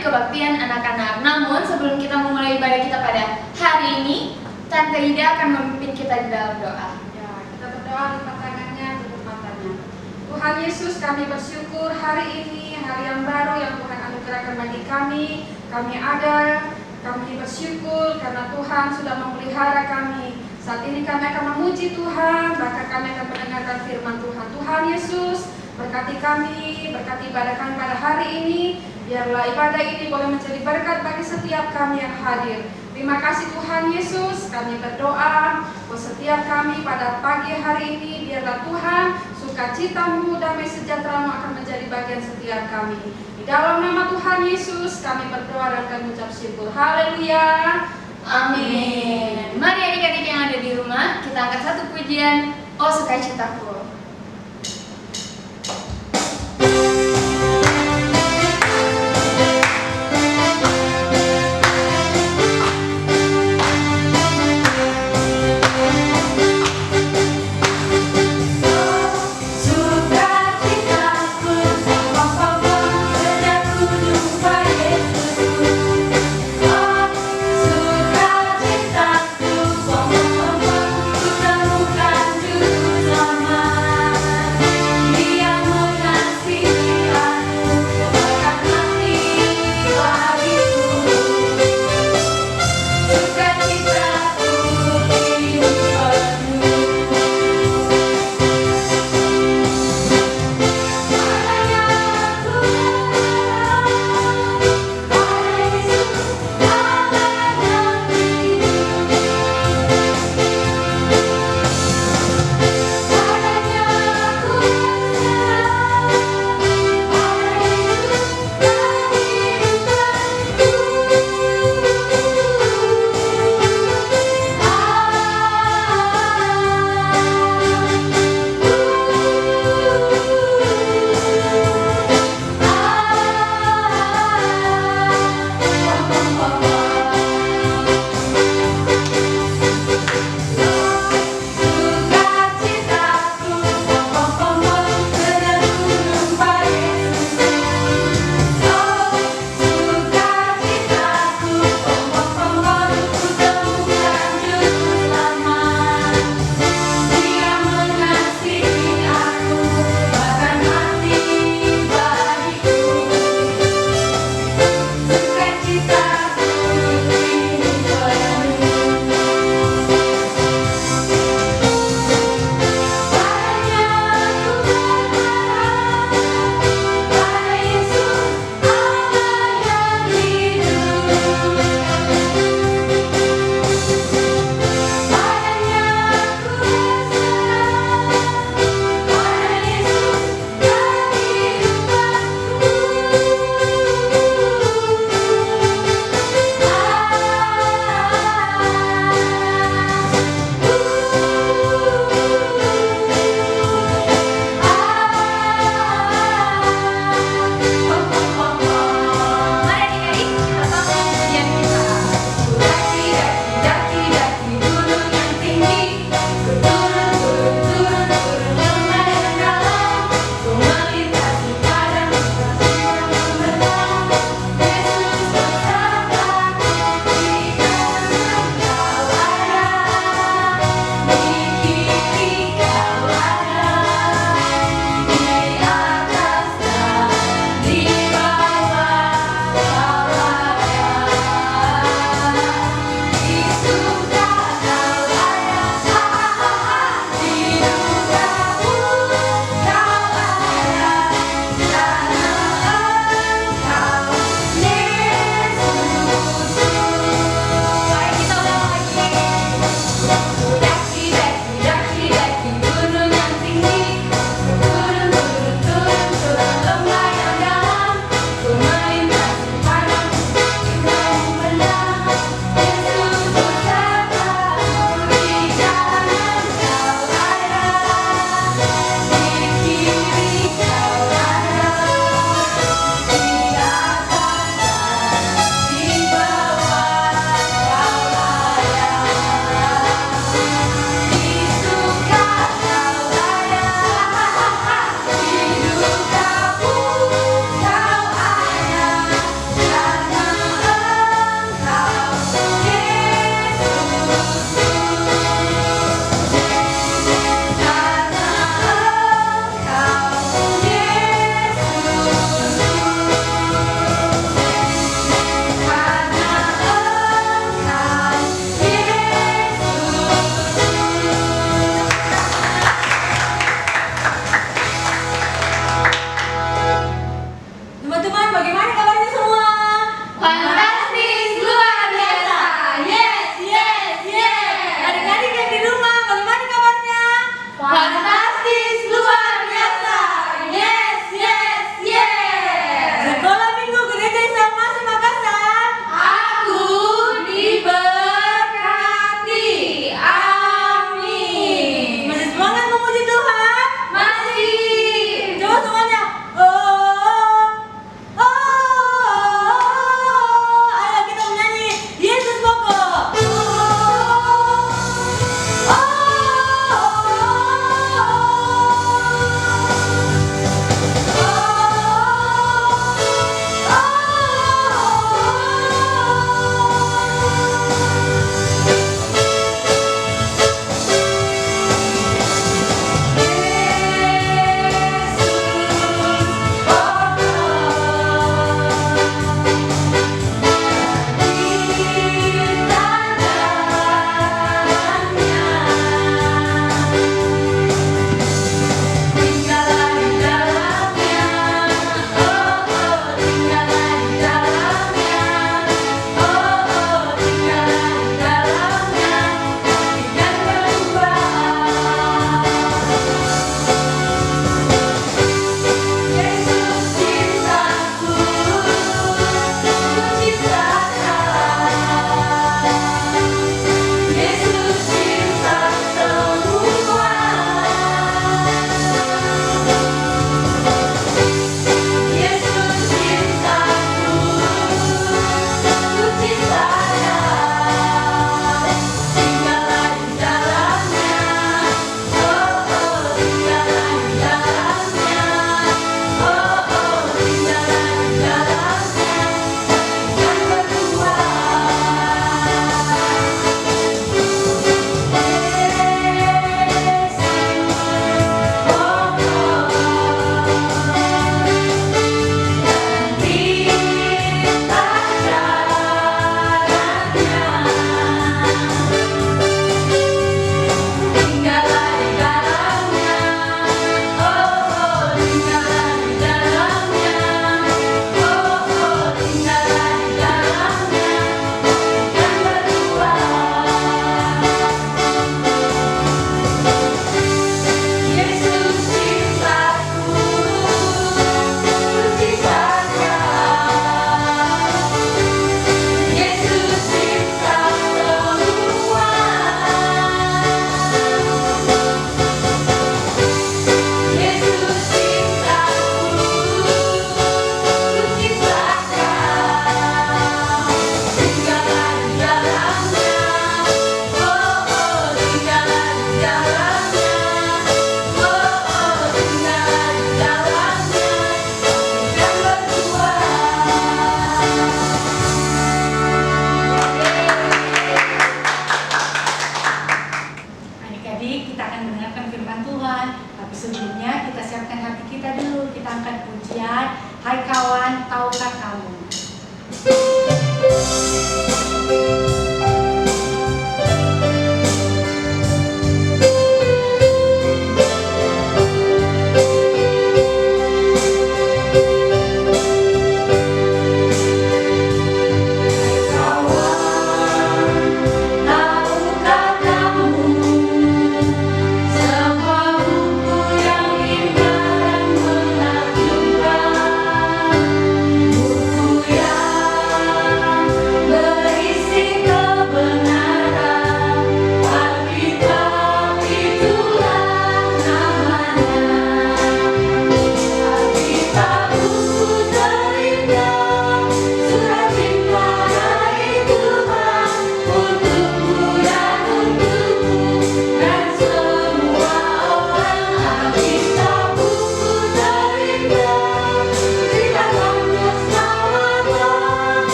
kebaktian anak-anak. Namun sebelum kita memulai ibadah kita pada hari ini, Tante Ida akan memimpin kita di dalam doa. Ya, kita berdoa, lipat tangannya, tutup matanya. Tuhan Yesus, kami bersyukur hari ini, hari yang baru yang Tuhan anugerahkan bagi kami. Kami bersyukur karena Tuhan sudah memelihara kami. Saat ini kami akan memuji Tuhan, bahkan kami akan mendengarkan firman Tuhan. Tuhan Yesus, berkati kami, berkati ibadah kami pada hari ini. Biarlah ibadah ini boleh menjadi berkat bagi setiap kami yang hadir. Terima kasih Tuhan Yesus, kami berdoa buat setiap kami pada pagi hari ini. Biarlah Tuhan, sukacita-Mu, damai sejahtera-Mu akan menjadi bagian setiap kami. Di dalam nama Tuhan Yesus, kami berdoa dan kami mengucap syukur. Haleluya. Amin. Mari adik-adik yang ada di rumah, kita angkat satu pujian, Oh Sukacitaku. Sama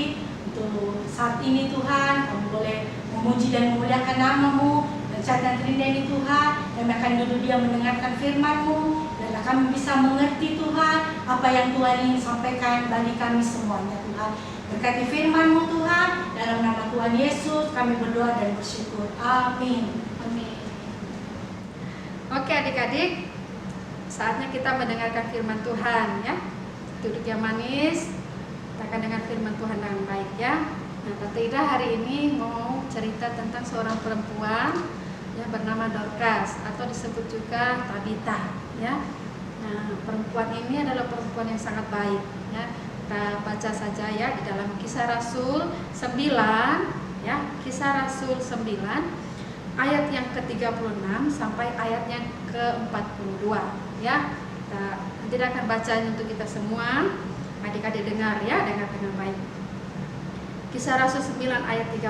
kasih untuk saat ini Tuhan. Kami boleh memuji dan memuliakan nama-Mu. Dan saat ini Tuhan, kami akan duduk diam mendengarkan firman-Mu. Dan kami bisa mengerti Tuhan apa yang Tuhan ingin sampaikan bagi kami semuanya Tuhan. Berkati firman-Mu Tuhan, dalam nama Tuhan Yesus kami berdoa dan bersyukur. Amin. Amin. Oke adik-adik, saatnya kita mendengarkan firman Tuhan ya. Duduk yang manis, kita akan dengar firman Tuhan dengan baik ya. Nah, Tante Ida hari ini mau cerita tentang seorang perempuan yang bernama Dorcas atau disebut juga Tabita ya. Nah, perempuan ini adalah perempuan yang sangat baik ya. Kita baca saja ya di dalam Kisah Rasul 9 ya, Kisah Rasul 9 ayat yang ke-36 sampai ayat yang ke-42 ya. Nanti akan bacain untuk kita semua. Adik-adik dengar ya, dengar dengan baik. Kisah Rasul 9 ayat 36.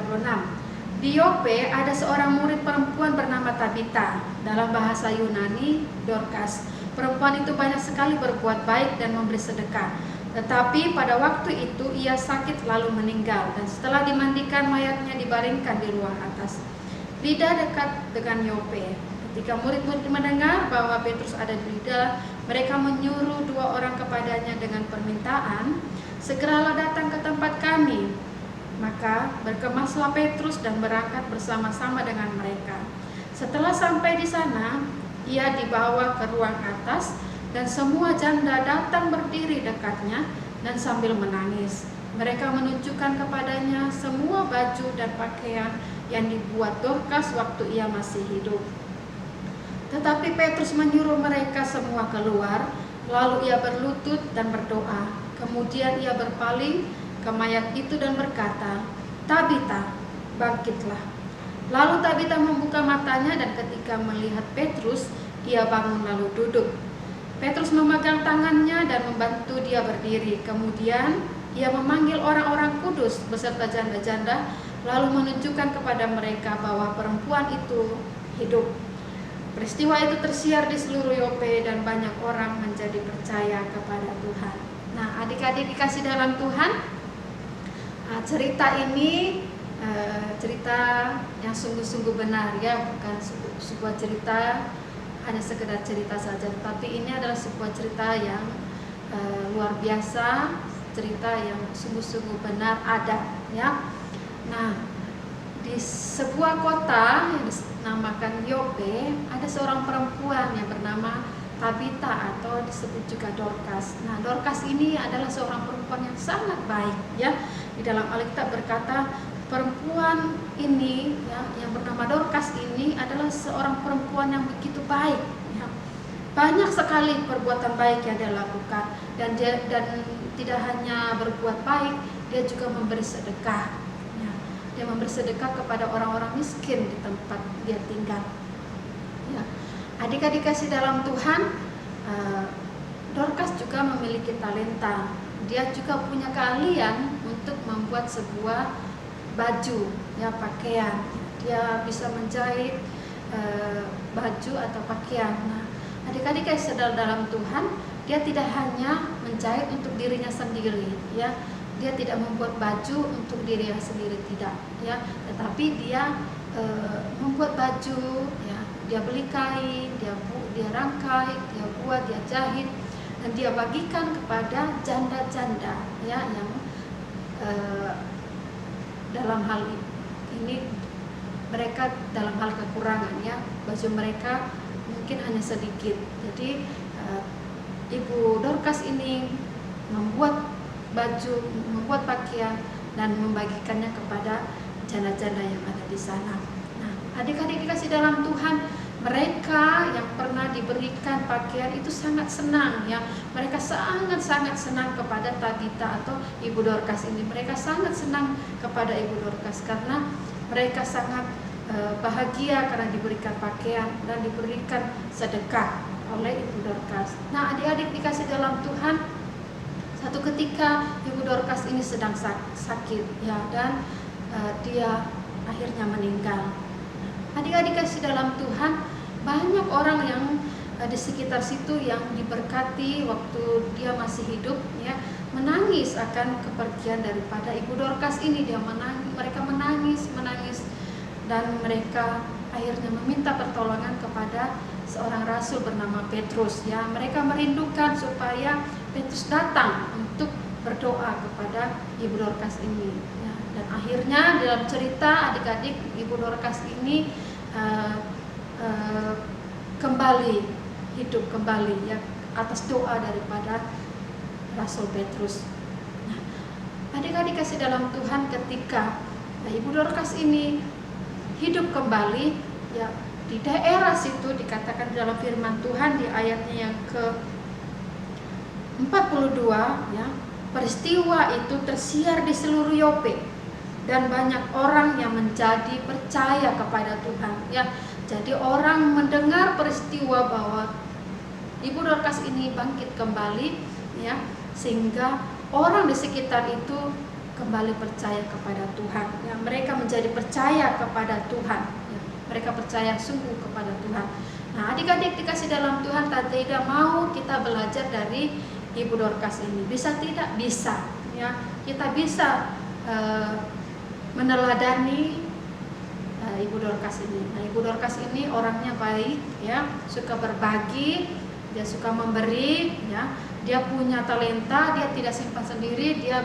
Di Yope ada seorang murid perempuan bernama Tabita, dalam bahasa Yunani Dorcas. Perempuan itu banyak sekali berbuat baik dan memberi sedekah. Tetapi pada waktu itu ia sakit lalu meninggal, dan setelah dimandikan mayatnya dibaringkan di ruang atas. Lida dekat dengan Yope. Ketika murid-murid mendengar bahwa Petrus ada di Lida, mereka menyuruh 2 orang kepadanya dengan permintaan, segeralah datang ke tempat kami. Maka berkemaslah Petrus dan berangkat bersama-sama dengan mereka. Setelah sampai di sana, ia dibawa ke ruang atas, dan semua janda datang berdiri dekatnya dan sambil menangis. Mereka menunjukkan kepadanya semua baju dan pakaian yang dibuat Dorcas waktu ia masih hidup. Tetapi Petrus menyuruh mereka semua keluar, lalu ia berlutut dan berdoa. Kemudian ia berpaling ke mayat itu dan berkata, "Tabita, bangkitlah." Lalu Tabita membuka matanya, dan ketika melihat Petrus, ia bangun lalu duduk. Petrus memegang tangannya dan membantu dia berdiri. Kemudian ia memanggil orang-orang kudus beserta janda-janda, lalu menunjukkan kepada mereka bahwa perempuan itu hidup. Peristiwa itu tersiar di seluruh Yope, dan banyak orang menjadi percaya kepada Tuhan. Nah, adik-adik dikasih dalam Tuhan, cerita ini cerita yang sungguh-sungguh benar ya, bukan sebuah cerita hanya sekedar cerita saja, tapi ini adalah sebuah cerita yang luar biasa, cerita yang sungguh-sungguh benar ada ya. Nah, di sebuah kota yang dinamakan Yope ada seorang perempuan yang bernama Tabita atau disebut juga Dorcas. Nah, Dorcas ini adalah seorang perempuan yang sangat baik ya. Di dalam Alkitab berkata perempuan ini ya, yang bernama Dorcas ini adalah seorang perempuan yang begitu baik ya. Banyak sekali perbuatan baik yang dia lakukan, dan tidak hanya berbuat baik, dia juga memberi sedekah ya. Dia memberi sedekah kepada orang-orang miskin di tempat dia tinggal ya. Adik-adik kasih dalam Tuhan, Dorcas juga memiliki talenta. Dia juga punya keahlian untuk membuat sebuah baju ya, pakaian. Dia bisa menjahit baju atau pakaian. Nah, adik-adik kasih dalam Tuhan, dia tidak hanya menjahit untuk dirinya sendiri ya. Dia tidak membuat baju untuk dirinya sendiri, tidak ya, tetapi dia membuat baju ya. Dia beli kain, dia rangkai, dia buat, dia jahit, dan dia bagikan kepada janda-janda ya, yang dalam hal ini mereka dalam hal kekurangan ya, baju mereka mungkin hanya sedikit. Jadi Ibu Dorcas ini membuat baju, membuat pakaian, dan membagikannya kepada janda-janda yang ada di sana. Nah, adik-adik dikasih dalam Tuhan, mereka yang pernah diberikan pakaian itu sangat senang ya. Mereka sangat-sangat senang kepada Tabita atau Ibu Dorcas ini. Mereka sangat senang kepada Ibu Dorcas karena mereka sangat bahagia karena diberikan pakaian dan diberikan sedekah oleh Ibu Dorcas. Nah, adik-adik dikasih dalam Tuhan, satu ketika Ibu Dorcas ini sedang sakit ya, dan dia akhirnya meninggal. Adik-adik kasih dalam Tuhan, banyak orang yang di sekitar situ yang diberkati waktu dia masih hidup ya. menangis akan kepergian daripada Ibu Dorcas ini. Mereka menangis dan mereka akhirnya meminta pertolongan kepada seorang rasul bernama Petrus. Ya, mereka merindukan supaya Petrus datang untuk berdoa kepada Ibu Dorcas ini. Ya, dan akhirnya dalam cerita adik-adik, Ibu Dorcas ini kembali hidup kembali ya atas doa daripada Rasul Petrus. Nah, adik-adik kasih dalam Tuhan, ketika Ibu Dorcas ini hidup kembali ya di daerah situ, dikatakan dalam firman Tuhan di ayatnya yang ke-42 ya, peristiwa itu tersiar di seluruh Yope dan banyak orang yang menjadi percaya kepada Tuhan ya. Jadi orang mendengar peristiwa bahwa Ibu Dorcas ini bangkit kembali ya, sehingga orang di sekitar itu kembali percaya kepada Tuhan ya. Mereka menjadi percaya kepada Tuhan ya. Mereka percaya sungguh kepada Tuhan. Nah, adik-adik dikasih dalam Tuhan, Tante Ida mau kita belajar dari Ibu Dorcas ini. Bisa tidak? Bisa ya. Kita bisa meneladani Ibu Dorcas ini. Nah, Ibu Dorcas ini orangnya baik ya, suka berbagi, dia suka memberi ya. Dia punya talenta, dia tidak simpan sendiri, dia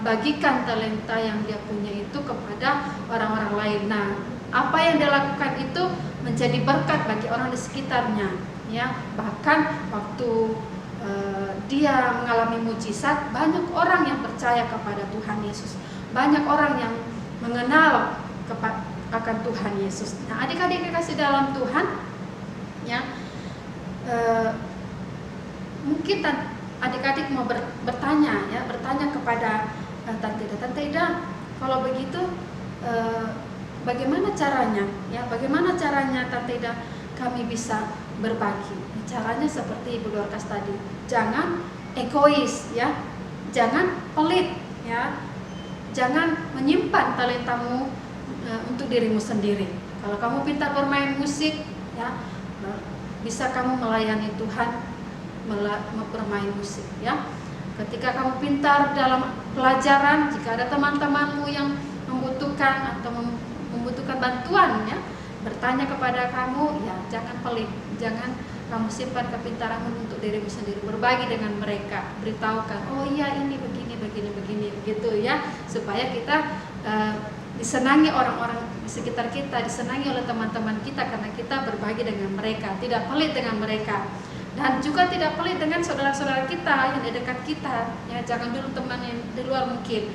bagikan talenta yang dia punya itu kepada orang-orang lain. Nah, apa yang dia lakukan itu menjadi berkat bagi orang di sekitarnya ya. Bahkan waktu dia mengalami mujizat, banyak orang yang percaya kepada Tuhan Yesus. Banyak orang yang mengenal akan Tuhan Yesus. Nah, adik-adik dikasih dalam Tuhan ya, mungkin adik-adik mau bertanya kepada Tante Ida, kalau begitu bagaimana caranya ya, bagaimana caranya Tante Ida kami bisa berbagi? Caranya seperti Ibu Dorcas tadi, jangan egois ya, jangan pelit ya, jangan menyimpan talentamu untuk dirimu sendiri. Kalau kamu pintar bermain musik ya, bisa kamu melayani Tuhan bermain musik ya. Ketika kamu pintar dalam pelajaran, jika ada teman-temanmu yang membutuhkan atau membutuhkan bantuan ya, bertanya kepada kamu ya, jangan pelit, jangan kamu simpan kepintaranmu untuk dirimu sendiri. Berbagi dengan mereka, beritahukan, oh iya ini begini begitu ya, supaya kita disenangi orang-orang di sekitar kita, disenangi oleh teman-teman kita karena kita berbagi dengan mereka, tidak pelit dengan mereka. Dan juga tidak pelit dengan saudara-saudara kita yang di dekat kita ya. Jangan dulu teman yang di luar mungkin,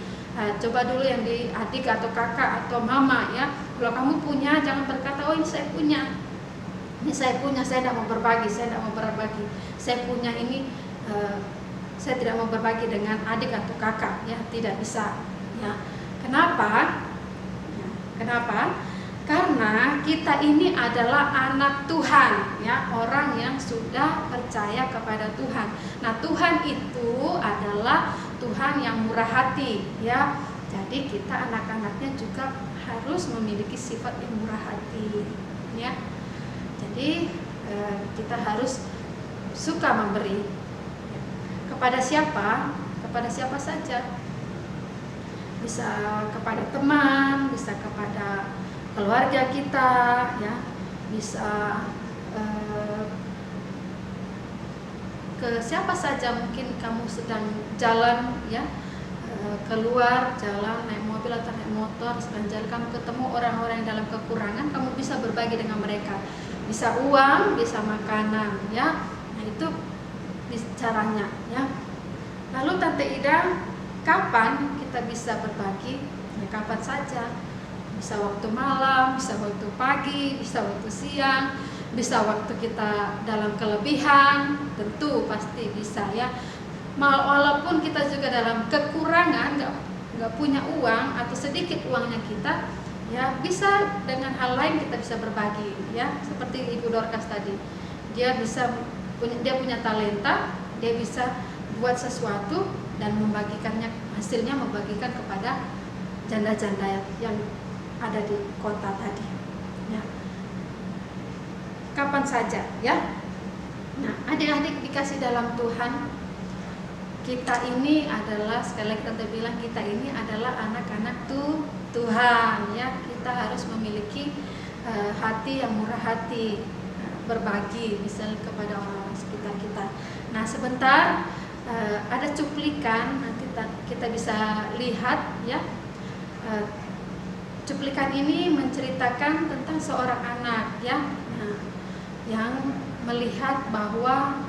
coba dulu yang di adik atau kakak atau mama ya. Kalau kamu punya, jangan berkata, oh ini saya punya, saya tidak mau berbagi, saya punya ini, saya tidak mau berbagi dengan adik atau kakak ya, tidak bisa ya. Kenapa? Karena kita ini adalah anak Tuhan ya, orang yang sudah percaya kepada Tuhan. Nah, Tuhan itu adalah Tuhan yang murah hati ya. Jadi kita anak-anaknya juga harus memiliki sifat yang murah hati ya. Jadi kita harus suka memberi. Kepada siapa? Kepada siapa saja. Bisa kepada teman, bisa kepada keluarga kita ya, bisa ke siapa saja. Mungkin kamu sedang jalan ya, keluar jalan naik mobil atau naik motor, sedang jalan kamu ketemu orang-orang yang dalam kekurangan, kamu bisa berbagi dengan mereka, bisa uang, bisa makanan ya. Nah, itu caranya ya. Lalu Tante Ida, kapan kita bisa berbagi? Ya, kapan saja. Bisa waktu malam, bisa waktu pagi, bisa waktu siang, bisa waktu kita dalam kelebihan, tentu pasti bisa ya. Walaupun kita juga dalam kekurangan, nggak punya uang atau sedikit uangnya kita, ya bisa dengan hal lain kita bisa berbagi ya. Seperti Ibu Dorcas tadi, dia punya talenta, dia bisa buat sesuatu dan membagikannya, hasilnya membagikan kepada janda-janda yang ada di kota tadi ya. Kapan saja ya. Nah, adik-adik dikasih dalam Tuhan, kita ini adalah, sekali lagi tante bilang, kita ini adalah anak-anak Tuhan ya. Kita harus memiliki hati yang murah hati, berbagi misalnya kepada orang-orang sekitar kita. Nah sebentar ada cuplikan, nanti kita bisa lihat ya. Cuplikan ini menceritakan tentang seorang anak ya, yang melihat bahwa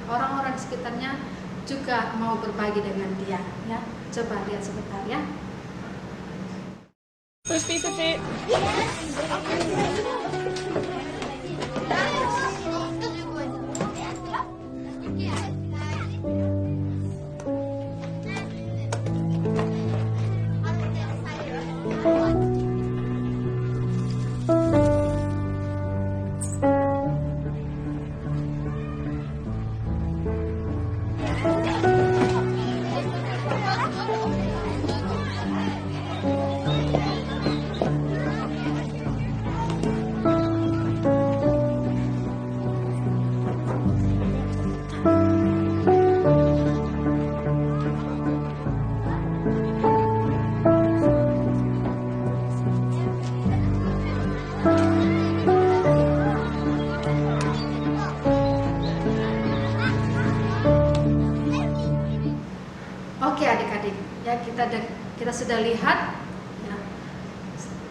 orang-orang di sekitarnya juga mau berbagi dengan dia ya. Coba lihat sebentar ya. First piece of it. Oke adik-adik, ya kita sudah lihat ya.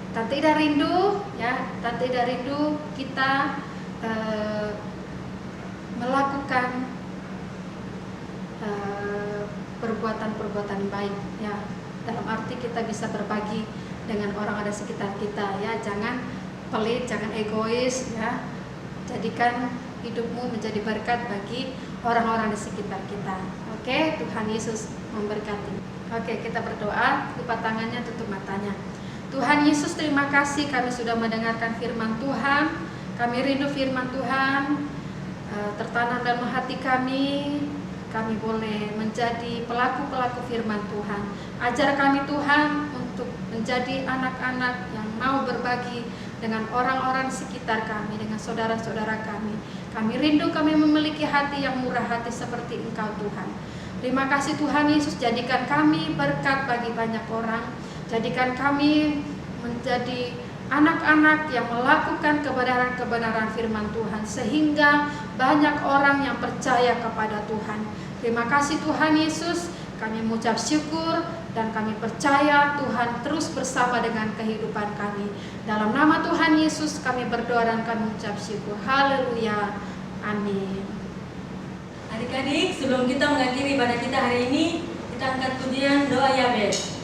Tante Ida rindu ya, Tante Ida rindu kita melakukan perbuatan-perbuatan baik ya. Dalam arti kita bisa berbagi dengan orang ada sekitar kita ya. Jangan pelit, jangan egois ya. Jadikan hidupmu menjadi berkat bagi orang-orang di sekitar kita. Oke, Tuhan Yesus memberkati. Oke, kita berdoa, lupa tangannya, tutup matanya. Tuhan Yesus, terima kasih kami sudah mendengarkan firman Tuhan. Kami rindu firman Tuhan tertanam dalam hati kami. Kami boleh menjadi pelaku-pelaku firman Tuhan. Ajar kami Tuhan untuk menjadi anak-anak yang mau berbagi dengan orang-orang sekitar kami, dengan saudara-saudara kami. Kami rindu kami memiliki hati yang murah hati seperti Engkau Tuhan. Terima kasih Tuhan Yesus, jadikan kami berkat bagi banyak orang. Jadikan kami menjadi anak-anak yang melakukan kebenaran-kebenaran firman Tuhan, sehingga banyak orang yang percaya kepada Tuhan. Terima kasih Tuhan Yesus, kami mengucap syukur dan kami percaya Tuhan terus bersama dengan kehidupan kami. Dalam nama Tuhan Yesus kami berdoa dan kami mengucap syukur. Haleluya. Amin. Adik-adik, sebelum kita mengakhiri ibadah kita hari ini, kita angkat pujian doa Yabes.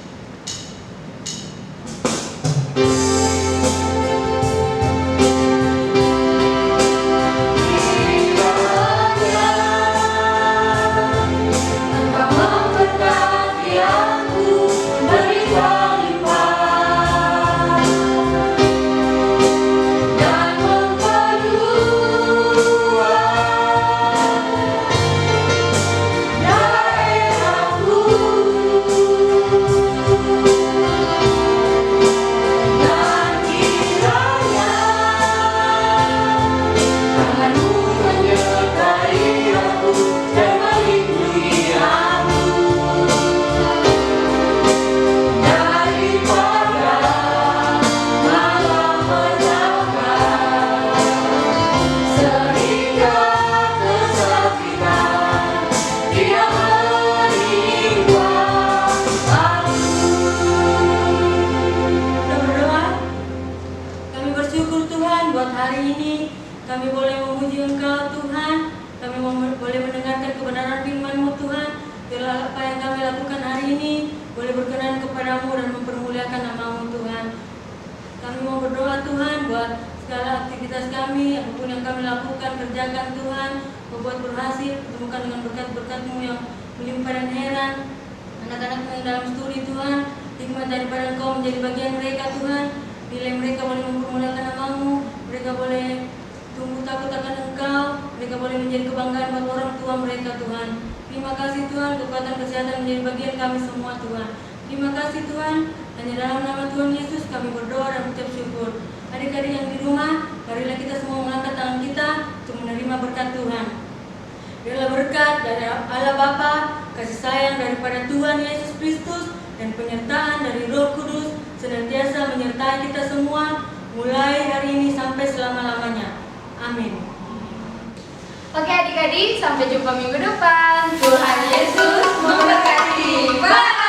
Biarlah berkat dari Allah Bapa, kasih sayang daripada Tuhan Yesus Kristus, dan penyertaan dari Roh Kudus senantiasa menyertai kita semua, mulai hari ini sampai selama-lamanya. Amin. Oke adik-adik, sampai jumpa minggu depan. Tuhan Yesus memberkati. Bye.